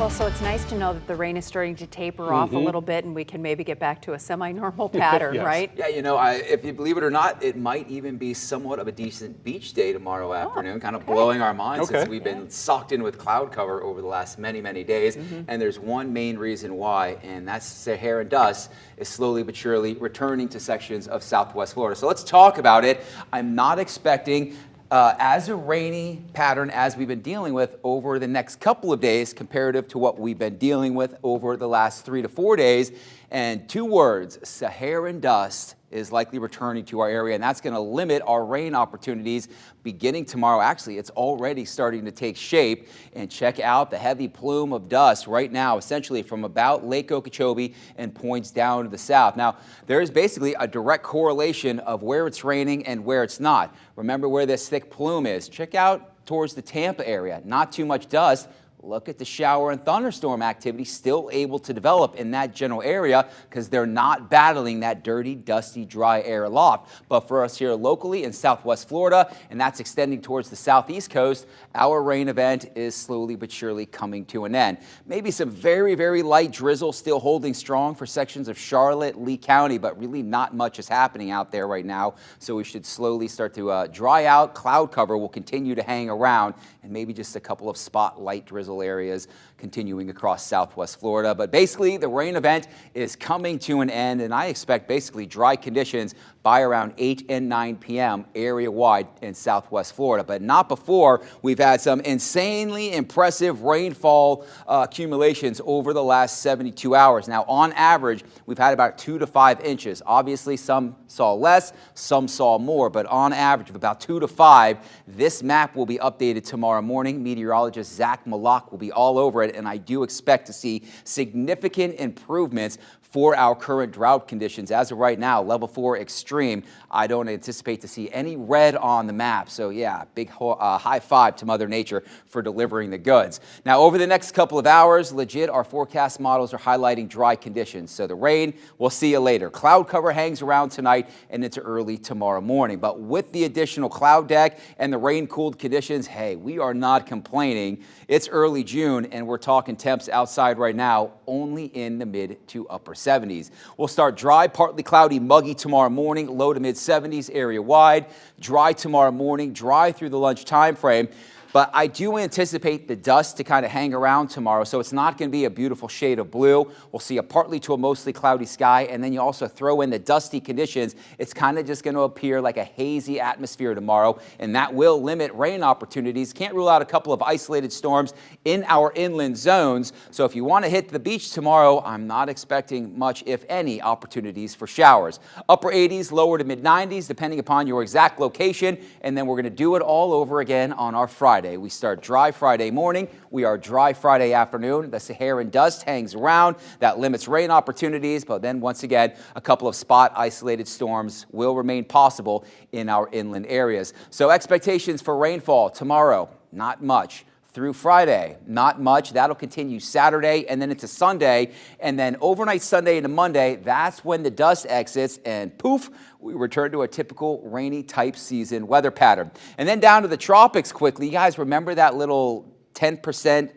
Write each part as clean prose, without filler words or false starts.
Well, so it's nice to know that the rain is starting to taper off a little bit and we can maybe get back to a semi-normal pattern, Yes. right? Yeah, if you believe it or not, it might even be somewhat of a decent beach day tomorrow afternoon, kind of blowing our minds since we've been socked in with cloud cover over the last many, many days. And there's one main reason why, and that's Saharan dust is slowly but surely returning to sections of Southwest Florida. So let's talk about it. I'm not expecting as a rainy pattern as we've been dealing with over the next couple of days comparative to what we've been dealing with over the last 3 to 4 days. And two words, Saharan dust is likely returning to our area, and that's going to limit our rain opportunities beginning tomorrow. Actually, it's already starting to take shape. And check out the heavy plume of dust right now, essentially from about Lake Okeechobee and points down to the south. Now, there is basically a direct correlation of where it's raining and where it's not. Remember where this thick plume is. Check out towards the Tampa area. Not too much dust. Look at the shower and thunderstorm activity still able to develop in that general area because they're not battling that dirty, dusty, dry air aloft. But for us here locally in Southwest Florida, and that's extending towards the southeast coast, our rain event is slowly but surely coming to an end. Maybe some very, very light drizzle still holding strong for sections of Charlotte, Lee County, but really not much is happening out there right now. So we should slowly start to dry out. Cloud cover will continue to hang around, and maybe just a couple of spot light drizzle areas continuing across Southwest Florida. But basically, the rain event is coming to an end, and I expect basically dry conditions by around 8 and 9 p.m. area-wide in Southwest Florida, but not before we've had some insanely impressive rainfall accumulations over the last 72 hours. Now, on average, we've had about 2 to 5 inches. Obviously, some saw less, some saw more, but on average of about 2 to 5. This map will be updated tomorrow morning. Meteorologist Zach Malak will be all over it, and I do expect to see significant improvements for our current drought conditions. As of right now, level 4 extreme. I don't anticipate to see any red on the map. So yeah, big high five to Mother Nature for delivering the goods. Now, over the next couple of hours, legit, our forecast models are highlighting dry conditions. So the rain, we'll see you later. Cloud cover hangs around tonight and into early tomorrow morning. But with the additional cloud deck and the rain-cooled conditions, hey, we are not complaining. It's early June, and we're talking temps outside right now only in the mid to upper 70s. We'll start dry, partly cloudy, muggy tomorrow morning, low to mid 70s area wide. Dry tomorrow morning, dry through the lunch time frame. But I do anticipate the dust to kind of hang around tomorrow, so it's not going to be a beautiful shade of blue. We'll see a partly to a mostly cloudy sky, and then you also throw in the dusty conditions. It's kind of just going to appear like a hazy atmosphere tomorrow, and that will limit rain opportunities. Can't rule out a couple of isolated storms in our inland zones. So if you want to hit the beach tomorrow, I'm not expecting much, if any, opportunities for showers. Upper 80s, lower to mid 90s, depending upon your exact location, and then we're going to do it all over again on our Friday. We start dry Friday morning. We are dry Friday afternoon. The Saharan dust hangs around. That limits rain opportunities. But then once again, a couple of spot isolated storms will remain possible in our inland areas. So expectations for rainfall tomorrow, not much. Through Friday, not much. That'll continue Saturday and then into Sunday. And then overnight Sunday into Monday, that's when the dust exits and poof, we return to a typical rainy type season weather pattern. And then down to the tropics quickly. You guys remember that little 10%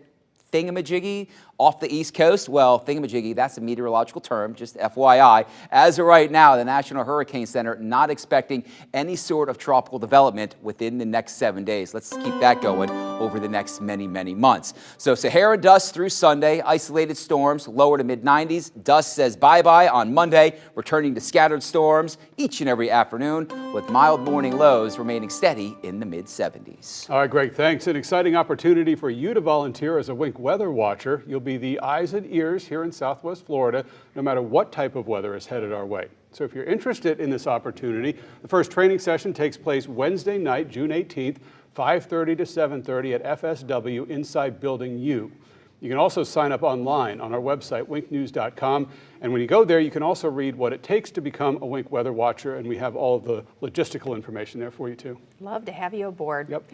thingamajiggy off the East Coast? Well, thingamajiggy, that's a meteorological term, just FYI. As of right now, the National Hurricane Center not expecting any sort of tropical development within the next 7 days. Let's keep that going over the next many, many months. So Sahara dust through Sunday, isolated storms, lower to mid 90s. Dust says bye-bye on Monday, returning to scattered storms each and every afternoon, with mild morning lows remaining steady in the mid 70s. All right, Greg, thanks. An exciting opportunity for you to volunteer as a Wink weather watcher. You'll be the eyes and ears here in Southwest Florida, no matter what type of weather is headed our way. So if you're interested in this opportunity, the first training session takes place Wednesday night, June 18th, 5:30 to 7:30 at FSW inside Building U. You can also sign up online on our website, winknews.com. And when you go there, you can also read what it takes to become a Wink weather watcher, and we have all of the logistical information there for you too. Love to have you aboard. Yep.